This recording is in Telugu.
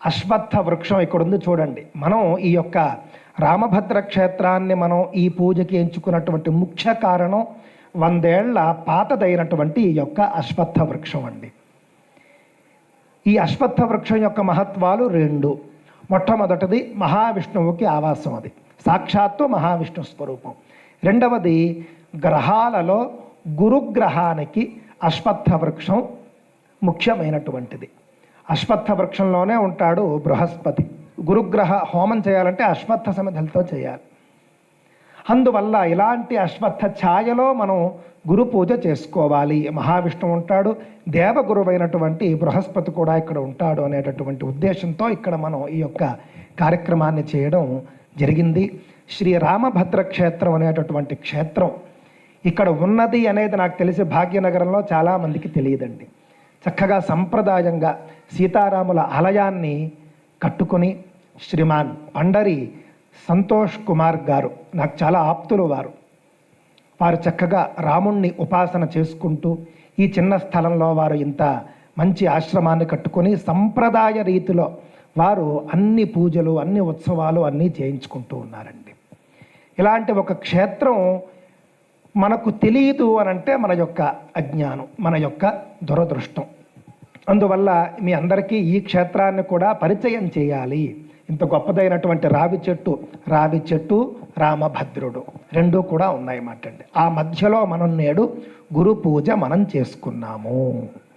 అశ్వత్థ వృక్షం ఇక్కడ ఉంది చూడండి. మనం ఈ యొక్క రామభద్ర క్షేత్రాన్ని మనం ఈ పూజకి ఎంచుకున్నటువంటి ముఖ్య కారణం 100 ఏళ్ల పాతదైనటువంటి ఈ యొక్క అశ్వత్థ వృక్షం అండి. ఈ అశ్వత్థ వృక్షం యొక్క మహత్వాలు 2. మొట్టమొదటిది మహావిష్ణువుకి ఆవాసం, అది సాక్షాత్తు మహావిష్ణు స్వరూపం. రెండవది గ్రహాలలో గురుగ్రహానికి అశ్వత్థ వృక్షం ముఖ్యమైనటువంటిది. అశ్వత్థ వృక్షంలోనే ఉంటాడు బృహస్పతి. గురుగ్రహ హోమం చేయాలంటే అశ్వత్థ సమిధలతో చేయాలి. అందువల్ల ఇలాంటి అశ్వత్థ ఛాయలో మనం గురు పూజ చేసుకోవాలి. మహావిష్ణువు ఉంటాడు, దేవగురువైనటువంటి బృహస్పతి కూడా ఇక్కడ ఉంటాడు అనేటటువంటి ఉద్దేశంతో ఇక్కడ మనం ఈ యొక్క కార్యక్రమాన్ని చేయడం జరిగింది. శ్రీ రామభద్ర క్షేత్రం అనేటటువంటి క్షేత్రం ఇక్కడ ఉన్నది అనేది నాకు తెలిసి భాగ్యనగరంలో చాలామందికి తెలియదండి. చక్కగా సంప్రదాయంగా సీతారాముల ఆలయాన్ని కట్టుకొని శ్రీమాన్ పండరి సంతోష్ కుమార్ గారు, నాకు చాలా ఆప్తులు వారు చక్కగా రాముణ్ణి ఉపాసన చేసుకుంటూ ఈ చిన్న స్థలంలో వారు ఇంత మంచి ఆశ్రమాన్ని కట్టుకొని సంప్రదాయ రీతిలో వారు అన్ని పూజలు, అన్ని ఉత్సవాలు అన్నీ చేయించుకుంటూ ఉన్నారండి. ఇలాంటి ఒక క్షేత్రం మనకు తెలియదు అని అంటే మన యొక్క అజ్ఞానం, మన యొక్క దురదృష్టం. అందువల్ల మీ అందరికీ ఈ క్షేత్రాన్ని కూడా పరిచయం చేయాలి. ఇంత గొప్పదైనటువంటి రావి చెట్టు రామభద్రుడు 2 కూడా ఉన్నాయన్నమాట అండి. ఆ మధ్యలో మనం నేడు గురు పూజ మనం చేసుకున్నాము.